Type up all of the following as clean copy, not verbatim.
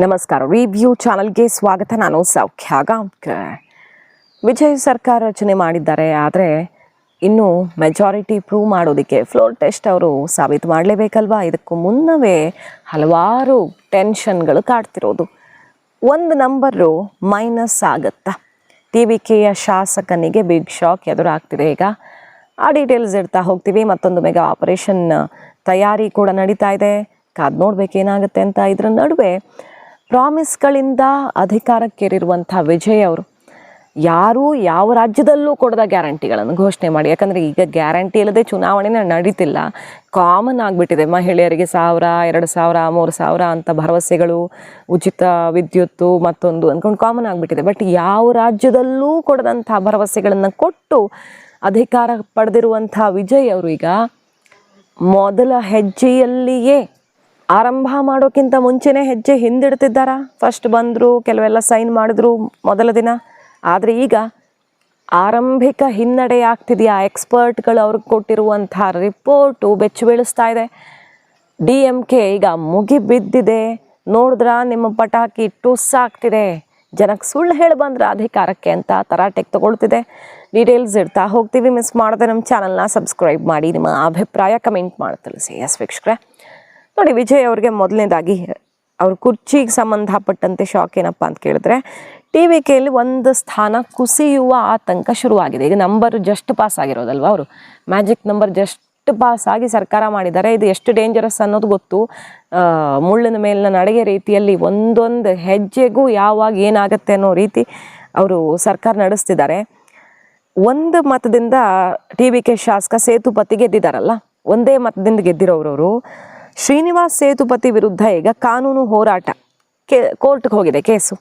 ನಮಸ್ಕಾರ. ರಿವ್ಯೂ ಚಾನಲ್ಗೆ ಸ್ವಾಗತ. ನಾನು ಸೌಖ್ಯ ಗಾಂವ್ಕರ್. ವಿಜಯ್ ಸರ್ಕಾರ ರಚನೆ ಮಾಡಿದ್ದಾರೆ, ಆದರೆ ಇನ್ನು ಮೆಜಾರಿಟಿ ಪ್ರೂವ್ ಮಾಡೋದಕ್ಕೆ ಫ್ಲೋರ್ ಟೆಸ್ಟ್ ಅವರು ಸಾಬೀತು ಮಾಡಲೇಬೇಕಲ್ವಾ? ಇದಕ್ಕೂ ಮುನ್ನವೇ ಹಲವಾರು ಟೆನ್ಷನ್ಗಳು ಕಾಡ್ತಿರೋದು. ಒಂದು ನಂಬರು ಮೈನಸ್ ಆಗುತ್ತಾ? TVKಯ ಶಾಸಕನಿಗೆ ಬಿಗ್ ಶಾಕ್ ಎದುರಾಗ್ತಿದೆ. ಈಗ ಆ ಡೀಟೇಲ್ಸ್ ಇಡ್ತಾ ಹೋಗ್ತೀವಿ. ಮತ್ತೊಂದು ಮೆಗಾ ಆಪರೇಷನ್ ತಯಾರಿ ಕೂಡ ನಡೀತಾ ಇದೆ. ಕಾದು ನೋಡ್ಬೇಕೇನಾಗುತ್ತೆ ಅಂತ. ಇದರ ನಡುವೆ ಪ್ರಾಮಿಸ್ಗಳಿಂದ ಅಧಿಕಾರಕ್ಕೇರಿರುವಂಥ ವಿಜಯ್ ಅವರು ಯಾರೂ ಯಾವ ರಾಜ್ಯದಲ್ಲೂ ಕೊಡದ ಗ್ಯಾರಂಟಿಗಳನ್ನು ಘೋಷಣೆ ಮಾಡಿ, ಯಾಕಂದರೆ ಈಗ ಗ್ಯಾರಂಟಿ ಇಲ್ಲದೆ ಚುನಾವಣೆನೇ ನಡೀತಿಲ್ಲ. ಕಾಮನ್ ಆಗಿಬಿಟ್ಟಿದೆ. ಮಹಿಳೆಯರಿಗೆ 1000, 2000, 3000 ಅಂತ ಭರವಸೆಗಳು, ಉಚಿತ ವಿದ್ಯುತ್ತು ಮತ್ತೊಂದು ಅಂದ್ಕೊಂಡು ಕಾಮನ್ ಆಗಿಬಿಟ್ಟಿದೆ. ಬಟ್ ಯಾವ ರಾಜ್ಯದಲ್ಲೂ ಕೊಡದಂಥ ಭರವಸೆಗಳನ್ನು ಕೊಟ್ಟು ಅಧಿಕಾರ ಪಡೆದಿರುವಂಥ ವಿಜಯ್ ಅವರು ಈಗ ಮೊದಲ ಹೆಜ್ಜೆಯಲ್ಲಿಯೇ ಆರಂಭ ಮಾಡೋಕ್ಕಿಂತ ಮುಂಚೆನೇ ಹೆಜ್ಜೆ ಹಿಂದಿಡ್ತಿದ್ದಾರಾ? ಫಸ್ಟ್ ಬಂದರು, ಕೆಲವೆಲ್ಲ ಸೈನ್ ಮಾಡಿದ್ರು ಮೊದಲ ದಿನ. ಆದರೆ ಈಗ ಆರಂಭಿಕ ಹಿನ್ನಡೆ ಆಗ್ತಿದೆಯಾ? ಎಕ್ಸ್ಪರ್ಟ್ಗಳು ಅವ್ರಿಗೆ ಕೊಟ್ಟಿರುವಂಥ ರಿಪೋರ್ಟು ಬೆಚ್ಚು ಬೀಳಿಸ್ತಾ ಇದೆ. DMK ಈಗ ಮುಗಿಬಿದ್ದಿದೆ. ನೋಡಿದ್ರ ನಿಮ್ಮ ಪಟಾಕಿ ಟುಸ್ ಆಗ್ತಿದೆ. ಜನಕ್ಕೆ ಸುಳ್ಳು ಹೇಳಿ ಬಂದ್ರೆ ಅಧಿಕಾರಕ್ಕೆ ಅಂತ ತರಾಟೆಗೆ ತಗೊಳ್ತಿದೆ. ಡೀಟೇಲ್ಸ್ ಇಡ್ತಾ ಹೋಗ್ತೀವಿ. ಮಿಸ್ ಮಾಡದೆ ನಮ್ಮ ಚಾನಲ್ನ ಸಬ್ಸ್ಕ್ರೈಬ್ ಮಾಡಿ, ನಿಮ್ಮ ಅಭಿಪ್ರಾಯ ಕಮೆಂಟ್ ಮಾಡಿ ತಿಳಿಸಿ. ವೀಕ್ಷಕರೇ ನೋಡಿ, ವಿಜಯ್ ಅವ್ರಿಗೆ ಮೊದಲನೇದಾಗಿ ಅವ್ರ ಕುರ್ಚಿಗೆ ಸಂಬಂಧಪಟ್ಟಂತೆ ಶಾಕ್ ಏನಪ್ಪ ಅಂತ ಕೇಳಿದ್ರೆ, TVKಯಲ್ಲಿ ಒಂದು ಸ್ಥಾನ ಕುಸಿಯುವ ಆತಂಕ ಶುರುವಾಗಿದೆ. ಈಗ ನಂಬರ್ ಜಸ್ಟ್ ಪಾಸ್ ಆಗಿರೋದಲ್ವ, ಅವರು ಮ್ಯಾಜಿಕ್ ನಂಬರ್ ಜಸ್ಟ್ ಪಾಸ್ ಆಗಿ ಸರ್ಕಾರ ಮಾಡಿದ್ದಾರೆ. ಇದು ಎಷ್ಟು ಡೇಂಜರಸ್ ಅನ್ನೋದು ಗೊತ್ತು. ಮುಳ್ಳಿನ ಮೇಲಿನ ನಡಿಗೆ ರೀತಿಯಲ್ಲಿ ಒಂದೊಂದು ಹೆಜ್ಜೆಗೂ ಯಾವಾಗ ಏನಾಗುತ್ತೆ ಅನ್ನೋ ರೀತಿ ಅವರು ಸರ್ಕಾರ ನಡೆಸ್ತಿದ್ದಾರೆ. ಒಂದು ಮತದಿಂದ TVK ಶಾಸಕ ಸೇತುಪತಿ ಗೆದ್ದಿದ್ದಾರಲ್ಲ, ಒಂದೇ ಮತದಿಂದ ಗೆದ್ದಿರೋರವರು. ಶ್ರೀನಿವಾಸ್ ಸೇತುಪತಿ ವಿರುದ್ಧ ಈಗ ಕಾನೂನು ಹೋರಾಟ ಕೋರ್ಟ್ಗೆ ಹೋಗಿದೆ ಕೇಸು.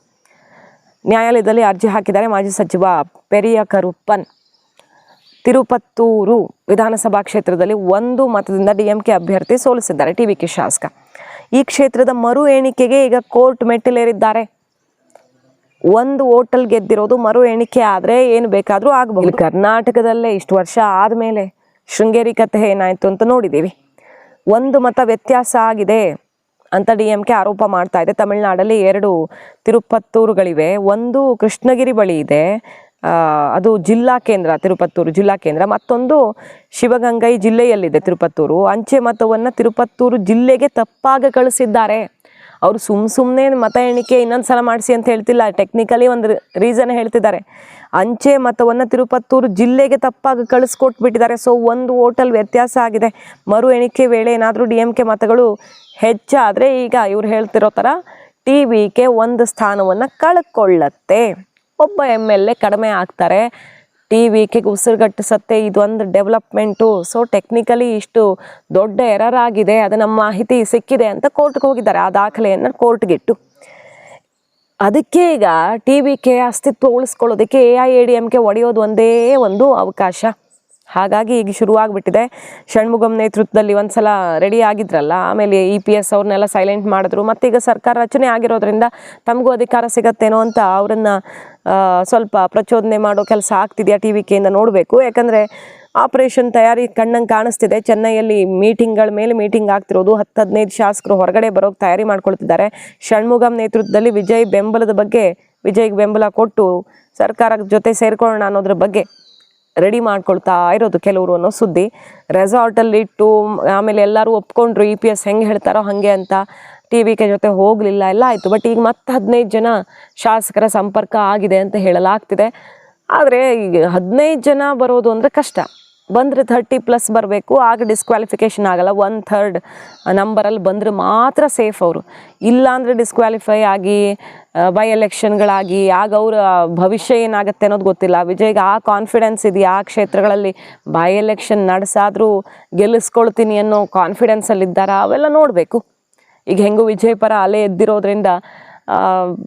ನ್ಯಾಯಾಲಯದಲ್ಲಿ ಅರ್ಜಿ ಹಾಕಿದ್ದಾರೆ ಮಾಜಿ ಸಚಿವ ಪೆರಿಯ ಕರುಪ್ಪನ್. ತಿರುಪತ್ತೂರು ವಿಧಾನಸಭಾ ಕ್ಷೇತ್ರದಲ್ಲಿ ಒಂದು ಮತದಿಂದ DMK ಅಭ್ಯರ್ಥಿ ಸೋಲಿಸಿದ್ದಾರೆ TVK ಶಾಸಕ. ಈ ಕ್ಷೇತ್ರದ ಮರು ಎಣಿಕೆಗೆ ಈಗ ಕೋರ್ಟ್ ಮೆಟ್ಟಿಲೇರಿದ್ದಾರೆ. ಒಂದು ಓಟಲ್ ಗೆದ್ದಿರೋದು ಮರು ಎಣಿಕೆ ಆದರೆ ಏನು ಬೇಕಾದರೂ ಆಗಬಹುದು. ಕರ್ನಾಟಕದಲ್ಲೇ ಇಷ್ಟು ವರ್ಷ ಆದಮೇಲೆ ಶೃಂಗೇರಿ ಕಥೆ ಏನಾಯಿತು ಅಂತ ನೋಡಿದ್ದೀವಿ. ಒಂದು ಮತ ವ್ಯತ್ಯಾಸ ಆಗಿದೆ ಅಂತ DMK ಆರೋಪ ಮಾಡ್ತಾ ಇದೆ. ತಮಿಳುನಾಡಲ್ಲಿ 2 ತಿರುಪತ್ತೂರುಗಳಿವೆ. ಒಂದು ಕೃಷ್ಣಗಿರಿ ಬಳಿ ಇದೆ, ಅದು ಜಿಲ್ಲಾ ಕೇಂದ್ರ, ತಿರುಪತ್ತೂರು ಜಿಲ್ಲಾ ಕೇಂದ್ರ. ಮತ್ತೊಂದು ಶಿವಗಂಗೈ ಜಿಲ್ಲೆಯಲ್ಲಿದೆ ತಿರುಪತ್ತೂರು. ಅಂಚೆ ಮತವನ್ನು ತಿರುಪತ್ತೂರು ಜಿಲ್ಲೆಗೆ ತಪ್ಪಾಗಿ ಕಳಿಸಿದ್ದಾರೆ. ಅವರು ಸುಮ್ಮನೆ ಮತ ಎಣಿಕೆ ಇನ್ನೊಂದು ಸಲ ಮಾಡಿಸಿ ಅಂತ ಹೇಳ್ತಿಲ್ಲ, ಟೆಕ್ನಿಕಲಿ ಒಂದು ರೀಸನ್ ಹೇಳ್ತಿದ್ದಾರೆ. ಅಂಚೆ ಮತವನ್ನು ತಿರುಪತ್ತೂರು ಜಿಲ್ಲೆಗೆ ತಪ್ಪಾಗಿ ಕಳಿಸ್ಕೊಟ್ಬಿಟ್ಟಿದ್ದಾರೆ. ಸೊ ಒಂದು ಓಟಲ್ ವ್ಯತ್ಯಾಸ ಆಗಿದೆ. ಮರು ಎಣಿಕೆ ವೇಳೆ ಏನಾದರೂ DMK ಮತಗಳು ಹೆಚ್ಚಾದರೆ ಈಗ ಇವ್ರು ಹೇಳ್ತಿರೋ ಥರ TVK ಒಂದು ಸ್ಥಾನವನ್ನು ಕಳ್ಕೊಳ್ಳತ್ತೆ. ಒಬ್ಬ MLA ಕಡಿಮೆ ಆಗ್ತಾರೆ. TVKಗೆ ಉಸಿರುಗಟ್ಟಿಸತ್ತೆ. ಇದೊಂದು ಡೆವಲಪ್ಮೆಂಟು. ಸೊ ಟೆಕ್ನಿಕಲಿ ಇಷ್ಟು ದೊಡ್ಡ ಎರರ್ ಆಗಿದೆ, ಅದು ನಮ್ಮ ಮಾಹಿತಿ ಸಿಕ್ಕಿದೆ ಅಂತ ಕೋರ್ಟ್ಗೆ ಹೋಗಿದ್ದಾರೆ. ಆ ದಾಖಲೆಯನ್ನು ಕೋರ್ಟ್ಗಿಟ್ಟು ಅದಕ್ಕೆ ಈಗ TVK ಅಸ್ತಿತ್ವ ಉಳಿಸ್ಕೊಳ್ಳೋದಕ್ಕೆ AIADMK ಒಡೆಯೋದು ಒಂದೇ ಒಂದು ಅವಕಾಶ. ಹಾಗಾಗಿ ಈಗ ಶುರುವಾಗ್ಬಿಟ್ಟಿದೆ. ಷಣ್ಮುಗಂ ನೇತೃತ್ವದಲ್ಲಿ ಒಂದು ಸಲ ರೆಡಿ ಆಗಿದ್ರಲ್ಲ, ಆಮೇಲೆ EPS ಅವ್ರನ್ನೆಲ್ಲ ಸೈಲೆಂಟ್ ಮಾಡಿದ್ರು. ಮತ್ತೀಗ ಸರ್ಕಾರ ರಚನೆ ಆಗಿರೋದ್ರಿಂದ ತಮಗೂ ಅಧಿಕಾರ ಸಿಗತ್ತೇನೋ ಅಂತ ಅವರನ್ನು ಸ್ವಲ್ಪ ಪ್ರಚೋದನೆ ಮಾಡೋ ಕೆಲಸ ಆಗ್ತಿದೆಯಾ TVKಯಿಂದ ನೋಡಬೇಕು. ಯಾಕಂದರೆ ಆಪರೇಷನ್ ತಯಾರಿ ಕಣ್ಣಂಗೆ ಕಾಣಿಸ್ತಿದೆ. ಚೆನ್ನೈಯಲ್ಲಿ ಮೀಟಿಂಗ್ಗಳ ಮೇಲೆ ಮೀಟಿಂಗ್ ಆಗ್ತಿರೋದು. 10-15 ಶಾಸಕರು ಹೊರಗಡೆ ಬರೋಕ್ಕೆ ತಯಾರಿ ಮಾಡ್ಕೊಳ್ತಿದ್ದಾರೆ. ಷಣ್ಮುಗಂ ನೇತೃತ್ವದಲ್ಲಿ ವಿಜಯ್ ಬೆಂಬಲದ ಬಗ್ಗೆ, ವಿಜಯ್ಗೆ ಬೆಂಬಲ ಕೊಟ್ಟು ಸರ್ಕಾರದ ಜೊತೆ ಸೇರ್ಕೊಳ್ಳೋಣ ಅನ್ನೋದ್ರ ಬಗ್ಗೆ ರೆಡಿ ಮಾಡ್ಕೊಳ್ತಾ ಇರೋದು ಕೆಲವರು ಅನ್ನೋ ಸುದ್ದಿ. ರೆಸಾರ್ಟಲ್ಲಿ ಇಟ್ಟು ಆಮೇಲೆ ಎಲ್ಲರೂ ಒಪ್ಕೊಂಡ್ರು, EPS ಹೆಂಗೆ ಹೇಳ್ತಾರೋ ಹಾಗೆ ಅಂತ. TVK ಜೊತೆ ಹೋಗಲಿಲ್ಲ, ಎಲ್ಲ ಆಯಿತು. ಬಟ್ ಈಗ ಮತ್ತೆ 15 ಜನ ಶಾಸಕರ ಸಂಪರ್ಕ ಆಗಿದೆ ಅಂತ ಹೇಳಲಾಗ್ತಿದೆ. ಆದರೆ ಈಗ 15 ಜನ ಬರೋದು ಅಂದರೆ ಕಷ್ಟ. ಬಂದರೆ 30+ ಬರಬೇಕು, ಆಗ ಡಿಸ್ಕ್ವಾಲಿಫಿಕೇಷನ್ ಆಗಲ್ಲ. 1/3 ನಂಬರಲ್ಲಿ ಬಂದರೆ ಮಾತ್ರ ಸೇಫ್ ಅವರು. ಇಲ್ಲಾಂದರೆ ಡಿಸ್ಕ್ವಾಲಿಫೈ ಆಗಿ ಬೈ ಎಲೆಕ್ಷನ್ಗಳಾಗಿ ಆಗ ಅವರ ಭವಿಷ್ಯ ಏನಾಗುತ್ತೆ ಅನ್ನೋದು ಗೊತ್ತಿಲ್ಲ. ವಿಜಯ್ಗೆ ಆ ಕಾನ್ಫಿಡೆನ್ಸ್ ಇದೆಯಾ? ಆ ಕ್ಷೇತ್ರಗಳಲ್ಲಿ ಬೈ ಎಲೆಕ್ಷನ್ ನಡೆಸಾದರೂ ಗೆಲ್ಲಿಸ್ಕೊಳ್ತೀನಿ ಅನ್ನೋ ಕಾನ್ಫಿಡೆನ್ಸಲ್ಲಿದ್ದಾರಾ? ಅವೆಲ್ಲ ನೋಡಬೇಕು. ಈಗ ಹೆಂಗೂ ವಿಜಯ್ ಪರ ಅಲೆ ಎದ್ದಿರೋದ್ರಿಂದ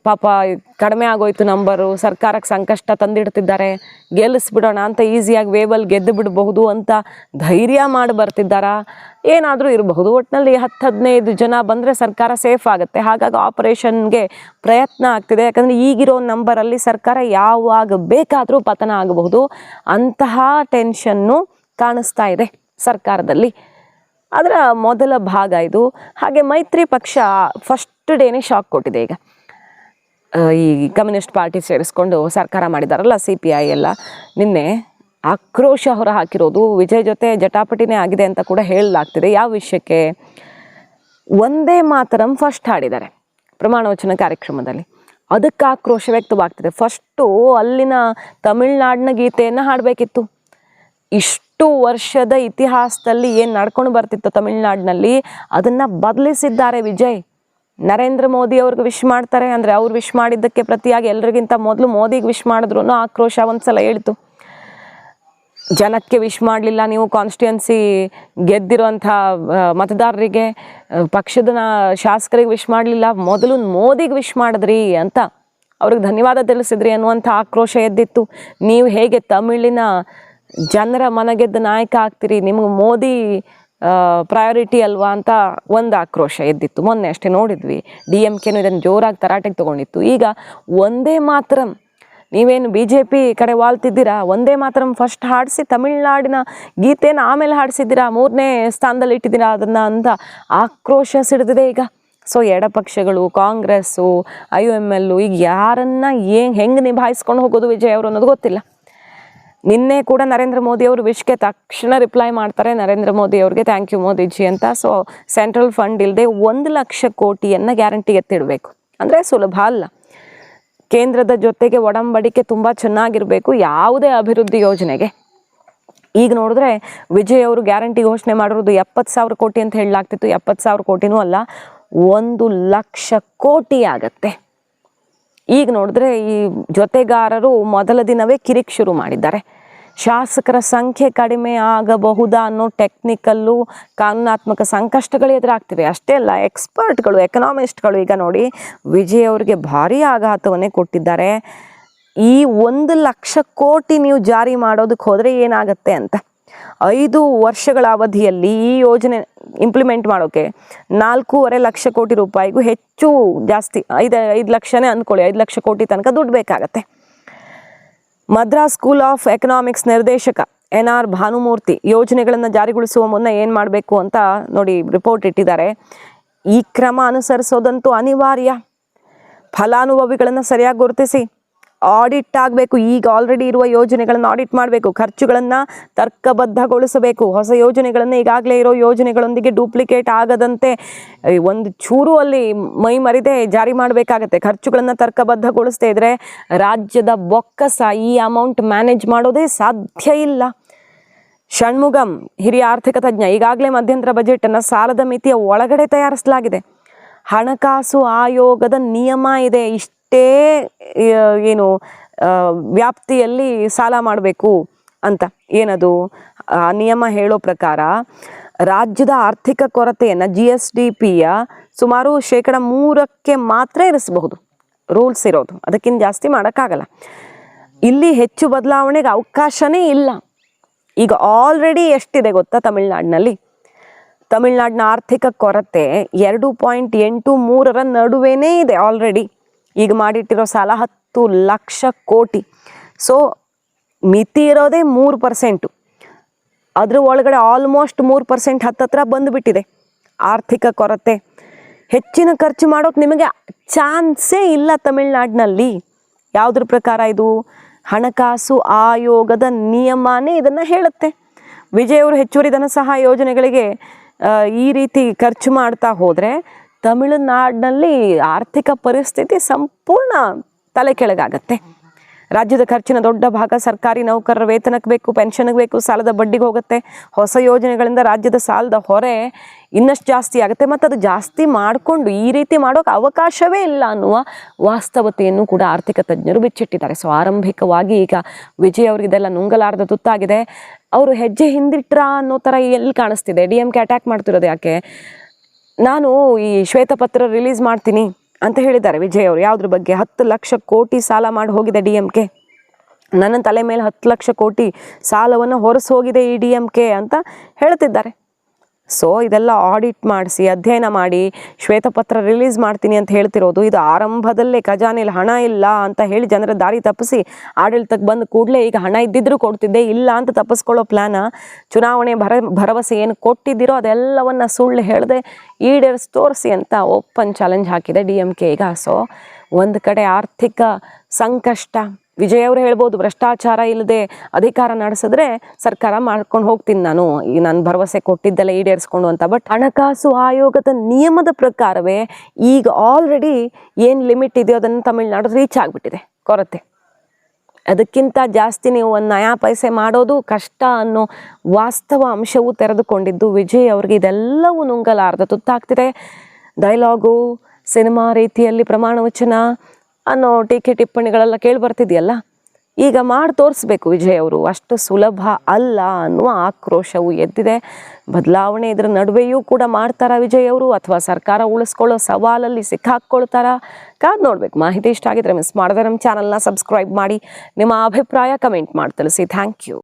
ಪಾಪ ಕಡಿಮೆ ಆಗೋಯ್ತು ನಂಬರು, ಸರ್ಕಾರಕ್ಕೆ ಸಂಕಷ್ಟ ತಂದಿಡ್ತಿದ್ದಾರೆ, ಗೆಲ್ಲಿಸ್ಬಿಡೋಣ ಅಂತ ಈಸಿಯಾಗಿ ವೇವಲ್ಲಿ ಗೆದ್ದು ಬಿಡಬಹುದು ಅಂತ ಧೈರ್ಯ ಮಾಡಿ ಬರ್ತಿದ್ದಾರಾ? ಏನಾದರೂ ಇರಬಹುದು. ಒಟ್ಟಿನಲ್ಲಿ 10-15 ಜನ ಬಂದರೆ ಸರ್ಕಾರ ಸೇಫ್ ಆಗುತ್ತೆ. ಹಾಗಾಗಿ ಆಪರೇಷನ್ಗೆ ಪ್ರಯತ್ನ ಆಗ್ತಿದೆ. ಯಾಕಂದರೆ ಈಗಿರೋ ನಂಬರಲ್ಲಿ ಸರ್ಕಾರ ಯಾವಾಗ ಬೇಕಾದರೂ ಪತನ ಆಗಬಹುದು. ಅಂತಹ ಟೆನ್ಷನ್ನು ಕಾಣಿಸ್ತಾ ಇದೆ ಸರ್ಕಾರದಲ್ಲಿ. ಅದರ ಮೊದಲ ಭಾಗ ಇದು. ಹಾಗೆ ಮೈತ್ರಿ ಪಕ್ಷ ಫಸ್ಟ್ ಡೇನೇ ಶಾಕ್ ಕೊಟ್ಟಿದೆ. ಈಗ ಈ ಕಮ್ಯುನಿಸ್ಟ್ ಪಾರ್ಟಿ ಸೇರಿಸ್ಕೊಂಡು ಸರ್ಕಾರ ಮಾಡಿದಾರಲ್ಲ CPI ಎಲ್ಲ, ನಿನ್ನೆ ಆಕ್ರೋಶ ಹೊರ ಹಾಕಿರೋದು ವಿಜಯ್ ಜೊತೆ ಜಟಾಪಟಿನೇ ಆಗಿದೆ ಅಂತ ಕೂಡ ಹೇಳಲಾಗ್ತಿದೆ. ಯಾವ ವಿಷಯಕ್ಕೆ? ಒಂದೇ ಮಾತರಂ ಫಸ್ಟ್ ಹಾಡಿದ್ದಾರೆ ಪ್ರಮಾಣ ವಚನ ಕಾರ್ಯಕ್ರಮದಲ್ಲಿ, ಅದಕ್ಕೆ ಆಕ್ರೋಶ ವ್ಯಕ್ತವಾಗ್ತಿದೆ. ಫಸ್ಟು ಅಲ್ಲಿನ ತಮಿಳ್ನಾಡಿನ ಗೀತೆಯನ್ನು ಹಾಡಬೇಕಿತ್ತು. ಇಷ್ಟು ವರ್ಷದ ಇತಿಹಾಸದಲ್ಲಿ ಏನು ನಡ್ಕೊಂಡು ಬರ್ತಿತ್ತು ತಮಿಳ್ನಾಡಿನಲ್ಲಿ, ಅದನ್ನು ಬದಲಿಸಿದ್ದಾರೆ ವಿಜಯ್. ನರೇಂದ್ರ ಮೋದಿ ಅವ್ರಿಗೆ ವಿಶ್ ಮಾಡ್ತಾರೆ ಅಂದರೆ ಅವ್ರು ವಿಶ್ ಮಾಡಿದ್ದಕ್ಕೆ ಪ್ರತಿಯಾಗಿ ಎಲ್ರಿಗಿಂತ ಮೊದಲು ಮೋದಿಗೆ ವಿಶ್ ಮಾಡಿದ್ರು ಆಕ್ರೋಶ ಒಂದ್ಸಲ ಹೇಳ್ತು. ಜನಕ್ಕೆ ವಿಶ್ ಮಾಡಲಿಲ್ಲ ನೀವು, ಕಾನ್ಸ್ಟಿಟ್ಯೂನ್ಸಿ ಗೆದ್ದಿರೋಂಥ ಮತದಾರರಿಗೆ, ಪಕ್ಷದ ಶಾಸಕರಿಗೆ ವಿಶ್ ಮಾಡಲಿಲ್ಲ, ಮೊದಲು ಮೋದಿಗೆ ವಿಶ್ ಮಾಡಿದ್ರಿ ಅಂತ ಅವ್ರಿಗೆ ಧನ್ಯವಾದ ತಿಳಿಸಿದ್ರಿ ಅನ್ನುವಂಥ ಆಕ್ರೋಶ ಎದ್ದಿತ್ತು. ನೀವು ಹೇಗೆ ತಮಿಳಿನ ಜನರ ಮನಗೆದ್ದ ನಾಯಕ ಆಗ್ತೀರಿ, ನಿಮಗೆ ಮೋದಿ ಪ್ರಯಾರಿಟಿ ಅಲ್ವಾ ಅಂತ ಒಂದು ಆಕ್ರೋಶ ಎದ್ದಿತ್ತು. ಮೊನ್ನೆ ಅಷ್ಟೇ ನೋಡಿದ್ವಿ, DMKನೂ ಇದನ್ನು ಜೋರಾಗಿ ತರಾಟೆಗೆ ತೊಗೊಂಡಿತ್ತು. ಈಗ ಒಂದೇ ಮಾತರಂ, ನೀವೇನು BJP ಕಡೆ ವಾಲ್ತಿದ್ದೀರಾ, ಒಂದೇ ಮಾತರಂ ಫಸ್ಟ್ ಹಾಡಿಸಿ ತಮಿಳ್ನಾಡಿನ ಗೀತೆನ ಆಮೇಲೆ ಹಾಡಿಸಿದ್ದೀರಾ, 3ನೇ ಸ್ಥಾನದಲ್ಲಿ ಇಟ್ಟಿದ್ದೀರಾ ಅದನ್ನು ಅಂತ ಆಕ್ರೋಶ ಸಿಡಿದಿದೆ ಈಗ. ಸೊ ಎಡಪಕ್ಷಗಳು, ಕಾಂಗ್ರೆಸ್ಸು, IOML ಈಗ ಯಾರನ್ನ ಹೆಂಗೆ ನಿಭಾಯಿಸ್ಕೊಂಡು ಹೋಗೋದು ವಿಜಯ್ ಅವರು ಅನ್ನೋದು ಗೊತ್ತಿಲ್ಲ. ನಿನ್ನೆ ಕೂಡ ನರೇಂದ್ರ ಮೋದಿ ಅವರು ವಿಶ್ಗೆ ತಕ್ಷಣ ರಿಪ್ಲೈ ಮಾಡ್ತಾರೆ, ನರೇಂದ್ರ ಮೋದಿ ಅವ್ರಿಗೆ ಥ್ಯಾಂಕ್ ಯು ಮೋದಿಜಿ ಅಂತ. ಸೊ ಸೆಂಟ್ರಲ್ ಫಂಡ್ ಇಲ್ಲದೆ 1 ಲಕ್ಷ ಕೋಟಿಯನ್ನು ಗ್ಯಾರಂಟಿಗೆ ಎತ್ತಿಡಬೇಕು ಅಂದರೆ ಸುಲಭ ಅಲ್ಲ. ಕೇಂದ್ರದ ಜೊತೆಗೆ ಒಡಂಬಡಿಕೆ ತುಂಬ ಚೆನ್ನಾಗಿರಬೇಕು ಯಾವುದೇ ಅಭಿವೃದ್ಧಿ ಯೋಜನೆಗೆ. ಈಗ ನೋಡಿದ್ರೆ ವಿಜಯ್ ಅವರು ಗ್ಯಾರಂಟಿ ಘೋಷಣೆ ಮಾಡಿರೋದು 70,000 ಕೋಟಿ ಅಂತ ಹೇಳಲಾಗ್ತಿತ್ತು. 70,000 ಕೋಟಿನೂ ಅಲ್ಲ, 1 ಲಕ್ಷ ಕೋಟಿ ಆಗತ್ತೆ. ಈಗ ನೋಡಿದ್ರೆ ಈ ಜೊತೆಗಾರರು ಮೊದಲ ದಿನವೇ ಕಿರಿಕ್ ಶುರು ಮಾಡಿದ್ದಾರೆ. ಶಾಸಕರ ಸಂಖ್ಯೆ ಕಡಿಮೆ ಆಗಬಹುದಾ ಅನ್ನೋ ಟೆಕ್ನಿಕಲ್ಲು ಕಾನೂನಾತ್ಮಕ ಸಂಕಷ್ಟಗಳು ಎದುರಾಗ್ತಿವೆ. ಅಷ್ಟೇ ಅಲ್ಲ, ಎಕ್ಸ್ಪರ್ಟ್ಗಳು, ಎಕನಾಮಿಸ್ಟ್ಗಳು ಈಗ ನೋಡಿ ವಿಜಯ್ ಅವರಿಗೆ ಭಾರಿ ಆಘಾತವನ್ನೇ ಕೊಟ್ಟಿದ್ದಾರೆ. ಈ 1 ಲಕ್ಷ ಕೋಟಿ ನೀವು ಜಾರಿ ಮಾಡೋದಕ್ಕೆ ಹೋದರೆ ಏನಾಗುತ್ತೆ ಅಂತ. 5 ವರ್ಷಗಳ ಅವಧಿಯಲ್ಲಿ ಈ ಯೋಜನೆ ಇಂಪ್ಲಿಮೆಂಟ್ ಮಾಡೋಕ್ಕೆ 4.5 ಲಕ್ಷ ಕೋಟಿ ರೂಪಾಯಿಗೂ ಹೆಚ್ಚು, ಜಾಸ್ತಿ 5 ಲಕ್ಷನೇ ಅಂದ್ಕೊಳ್ಳಿ, 5 ಲಕ್ಷ ಕೋಟಿ ತನಕ ದುಡ್ಡು ಬೇಕಾಗತ್ತೆ. ಮದ್ರಾಸ್ ಸ್ಕೂಲ್ ಆಫ್ ಎಕನಾಮಿಕ್ಸ್ ನಿರ್ದೇಶಕ NR ಭಾನುಮೂರ್ತಿ ಯೋಜನೆಗಳನ್ನು ಜಾರಿಗೊಳಿಸುವ ಮುನ್ನ ಏನು ಮಾಡಬೇಕು ಅಂತ ನೋಡಿ ರಿಪೋರ್ಟ್ ಇಟ್ಟಿದ್ದಾರೆ. ಈ ಕ್ರಮ ಅನುಸರಿಸೋದಂತೂ ಅನಿವಾರ್ಯ. ಫಲಾನುಭವಿಗಳನ್ನು ಸರಿಯಾಗಿ ಗುರುತಿಸಿ ಆಡಿಟ್ ಆಗಬೇಕು. ಈಗ ಆಲ್ರೆಡಿ ಇರುವ ಯೋಜನೆಗಳನ್ನು ಆಡಿಟ್ ಮಾಡಬೇಕು, ಖರ್ಚುಗಳನ್ನು ತರ್ಕಬದ್ಧಗೊಳಿಸಬೇಕು. ಹೊಸ ಯೋಜನೆಗಳನ್ನು ಈಗಾಗಲೇ ಇರೋ ಯೋಜನೆಗಳೊಂದಿಗೆ ಡೂಪ್ಲಿಕೇಟ್ ಆಗದಂತೆ ಒಂದು ಚೂರು ಅಲ್ಲಿ ಮೈ ಮರಿದೆ ಜಾರಿ ಮಾಡಬೇಕಾಗತ್ತೆ. ಖರ್ಚುಗಳನ್ನು ತರ್ಕಬದ್ಧಗೊಳಿಸದೇ ಇದ್ರೆ ರಾಜ್ಯದ ಬೊಕ್ಕಸ ಈ ಅಮೌಂಟ್ ಮ್ಯಾನೇಜ್ ಮಾಡೋದೇ ಸಾಧ್ಯ ಇಲ್ಲ. ಷಣ್ಮುಗಂ ಹಿರಿಯ ಆರ್ಥಿಕ ತಜ್ಞ, ಈಗಾಗಲೇ ಮಧ್ಯಂತರ ಬಜೆಟನ್ನು ಸಾಲದ ಮಿತಿಯ ಒಳಗಡೆ ತಯಾರಿಸಲಾಗಿದೆ. ಹಣಕಾಸು ಆಯೋಗದ ನಿಯಮ ಇದೆ, ಇಷ್ಟೇ ಏನು ವ್ಯಾಪ್ತಿಯಲ್ಲಿ ಸಾಲ ಮಾಡಬೇಕು ಅಂತ. ಏನದು ಆ ನಿಯಮ ಹೇಳೋ ಪ್ರಕಾರ ರಾಜ್ಯದ ಆರ್ಥಿಕ ಕೊರತೆಯನ್ನು GSDPಯ ಸುಮಾರು 3% ಮಾತ್ರ ಇರಿಸಬಹುದು ರೂಲ್ಸ್ ಇರೋದು, ಅದಕ್ಕಿಂತ ಜಾಸ್ತಿ ಮಾಡೋಕ್ಕಾಗಲ್ಲ. ಇಲ್ಲಿ ಹೆಚ್ಚು ಬದಲಾವಣೆಗೆ ಅವಕಾಶನೇ ಇಲ್ಲ. ಈಗ ಆಲ್ರೆಡಿ ಎಷ್ಟಿದೆ ಗೊತ್ತಾ ತಮಿಳ್ನಾಡಿನಲ್ಲಿ? ತಮಿಳ್ನಾಡಿನ ಆರ್ಥಿಕ ಕೊರತೆ 2.83ರ ನಡುವೆನೇ ಇದೆ ಆಲ್ರೆಡಿ. ಈಗ ಮಾಡಿಟ್ಟಿರೋ ಸಾಲ 10 ಲಕ್ಷ ಕೋಟಿ. ಸೊ ಮಿತಿ ಇರೋದೇ 3%, ಅದ್ರ ಒಳಗಡೆ ಆಲ್ಮೋಸ್ಟ್ 3% ಹತ್ತತ್ರ ಬಂದುಬಿಟ್ಟಿದೆ ಆರ್ಥಿಕ ಕೊರತೆ. ಹೆಚ್ಚಿನ ಖರ್ಚು ಮಾಡೋಕೆ ನಿಮಗೆ ಚಾನ್ಸೇ ಇಲ್ಲ ತಮಿಳ್ನಾಡಿನಲ್ಲಿ. ಯಾವುದ್ರ ಪ್ರಕಾರ ಇದು? ಹಣಕಾಸು ಆಯೋಗದ ನಿಯಮನೇ ಇದನ್ನು ಹೇಳುತ್ತೆ. ವಿಜಯ್ ಅವರು ಹೆಚ್ಚುವರಿ ಧನ ಸಹಾಯ ಯೋಜನೆಗಳಿಗೆ ಈ ರೀತಿ ಖರ್ಚು ಮಾಡ್ತಾ ಹೋದರೆ ತಮಿಳುನಾಡಿನಲ್ಲಿ ಆರ್ಥಿಕ ಪರಿಸ್ಥಿತಿ ಸಂಪೂರ್ಣ ತಲೆ ಕೆಳಗಾಗತ್ತೆ. ರಾಜ್ಯದ ಖರ್ಚಿನ ದೊಡ್ಡ ಭಾಗ ಸರ್ಕಾರಿ ನೌಕರರ ವೇತನಕ್ಕೆ ಬೇಕು, ಪೆನ್ಷನ್ಗೆ ಬೇಕು, ಸಾಲದ ಬಡ್ಡಿಗೆ ಹೋಗುತ್ತೆ. ಹೊಸ ಯೋಜನೆಗಳಿಂದ ರಾಜ್ಯದ ಸಾಲದ ಹೊರೆ ಇನ್ನಷ್ಟು ಜಾಸ್ತಿ ಆಗುತ್ತೆ. ಮತ್ತು ಅದು ಜಾಸ್ತಿ ಮಾಡಿಕೊಂಡು ಈ ರೀತಿ ಮಾಡೋಕೆ ಅವಕಾಶವೇ ಇಲ್ಲ ಅನ್ನುವ ವಾಸ್ತವತೆಯನ್ನು ಕೂಡ ಆರ್ಥಿಕ ತಜ್ಞರು ಬಿಚ್ಚಿಟ್ಟಿದ್ದಾರೆ. ಸೊ ಆರಂಭಿಕವಾಗಿ ಈಗ ವಿಜಯ್ ಅವ್ರಿಗೆ ಇದೆಲ್ಲ ನುಂಗಲಾರದ ತುತ್ತಾಗಿದೆ. ಅವರು ಹೆಜ್ಜೆ ಹಿಂದಿಟ್ರ ಅನ್ನೋ ಥರ ಎಲ್ಲಿ ಕಾಣಿಸ್ತಿದೆ. DMK ಅಟ್ಯಾಕ್ ಮಾಡ್ತಿರೋದು ಯಾಕೆ? ನಾನು ಈ ಶ್ವೇತಪತ್ರ ರಿಲೀಸ್ ಮಾಡ್ತೀನಿ ಅಂತ ಹೇಳಿದ್ದಾರೆ ವಿಜಯ್ ಅವರು. ಯಾವುದ್ರ ಬಗ್ಗೆ? 10 ಲಕ್ಷ ಕೋಟಿ ಸಾಲ ಮಾಡಿ ಹೋಗಿದೆ DMK. ನನ್ನ ತಲೆ ಮೇಲೆ 10 ಲಕ್ಷ ಕೋಟಿ ಸಾಲವನ್ನು ಹೊರಸು ಹೋಗಿದೆ ಈ DMK ಅಂತ ಹೇಳ್ತಿದ್ದಾರೆ. ಸೊ ಇದೆಲ್ಲ ಆಡಿಟ್ ಮಾಡಿಸಿ ಅಧ್ಯಯನ ಮಾಡಿ ಶ್ವೇತಪತ್ರ ರಿಲೀಸ್ ಮಾಡ್ತೀನಿ ಅಂತ ಹೇಳ್ತಿರೋದು, ಇದು ಆರಂಭದಲ್ಲೇ ಖಜಾನೆಯಲ್ಲಿ ಹಣ ಇಲ್ಲ ಅಂತ ಹೇಳಿ ಜನರ ದಾರಿ ತಪ್ಪಿಸಿ ಆಡಳಿತಕ್ಕೆ ಬಂದ ಕೂಡಲೇ ಈಗ ಹಣ ಇದ್ದಿದ್ರು ಕೊಡ್ತಿದ್ದೆ ಇಲ್ಲ ಅಂತ ತಪ್ಪಿಸ್ಕೊಳ್ಳೋ ಪ್ಲ್ಯಾನ. ಚುನಾವಣೆ ಭರವಸೆ ಏನು ಕೊಟ್ಟಿದ್ದೀರೋ ಅದೆಲ್ಲವನ್ನ ಸುಳ್ಳು ಹೇಳದೆ ಈಡೇರಿಸಿ ತೋರಿಸಿ ಅಂತ ಓಪನ್ ಚಾಲೆಂಜ್ ಹಾಕಿದೆ DMK ಈಗ. ಸೊ ಒಂದು ಕಡೆ ಆರ್ಥಿಕ ಸಂಕಷ್ಟ, ವಿಜಯ್ ಅವರು ಹೇಳ್ಬೋದು ಭ್ರಷ್ಟಾಚಾರ ಇಲ್ಲದೆ ಅಧಿಕಾರ ನಡೆಸಿದ್ರೆ ಸರ್ಕಾರ ಮಾಡ್ಕೊಂಡು ಹೋಗ್ತೀನಿ ನಾನು, ಈ ನಾನು ಭರವಸೆ ಕೊಟ್ಟಿದ್ದೆಲ್ಲ ಈಡೇರಿಸ್ಕೊಂಡು ಅಂತ. ಬಟ್ ಹಣಕಾಸು ಆಯೋಗದ ನಿಯಮದ ಪ್ರಕಾರವೇ ಈಗ ಆಲ್ರೆಡಿ ಏನು ಲಿಮಿಟ್ ಇದೆಯೋ ಅದನ್ನು ತಮಿಳ್ನಾಡು ರೀಚ್ ಆಗಿಬಿಟ್ಟಿದೆ ಕೊರತೆ. ಅದಕ್ಕಿಂತ ಜಾಸ್ತಿ ನೀವು ಒಂದು ನಯಾ ಪೈಸೆ ಮಾಡೋದು ಕಷ್ಟ ಅನ್ನೋ ವಾಸ್ತವ ಅಂಶವೂ ತೆರೆದುಕೊಂಡಿದ್ದು ವಿಜಯ್ ಅವ್ರಿಗೆ ಇದೆಲ್ಲವೂ ನುಂಗಲಾರ್ದ ತುತ್ತಾಗ್ತಿದೆ. ಡೈಲಾಗು, ಸಿನಿಮಾ ರೀತಿಯಲ್ಲಿ ಪ್ರಮಾಣ ವಚನ ಅನ್ನೋ ಟೀಕೆ ಟಿಪ್ಪಣಿಗಳೆಲ್ಲ ಕೇಳಿ ಬರ್ತಿದೆಯಲ್ಲ, ಈಗ ಮಾಡಿ ತೋರಿಸ್ಬೇಕು ವಿಜಯ್ ಅವರು, ಅಷ್ಟು ಸುಲಭ ಅಲ್ಲ ಅನ್ನುವ ಆಕ್ರೋಶವು ಎದ್ದಿದೆ. ಬದಲಾವಣೆ ಇದರ ನಡುವೆಯೂ ಕೂಡ ಮಾಡ್ತಾರಾ ವಿಜಯ್ ಅವರು, ಅಥವಾ ಸರ್ಕಾರ ಉಳಿಸ್ಕೊಳ್ಳೋ ಸವಾಲಲ್ಲಿ ಸಿಕ್ಕಾಕ್ಕೊಳ್ತಾರಾ? ಕಾದು ನೋಡ್ಬೇಕು. ಮಾಹಿತಿ ಇಷ್ಟ ಆಗಿದ್ರೆ ಮಿಸ್ ಮಾಡಿದ್ರೆ ನಮ್ಮ ಚಾನಲ್ನ ಸಬ್ಸ್ಕ್ರೈಬ್ ಮಾಡಿ, ನಿಮ್ಮ ಅಭಿಪ್ರಾಯ ಕಮೆಂಟ್ ಮಾಡಿ ತಿಳಿಸಿ. Thank you.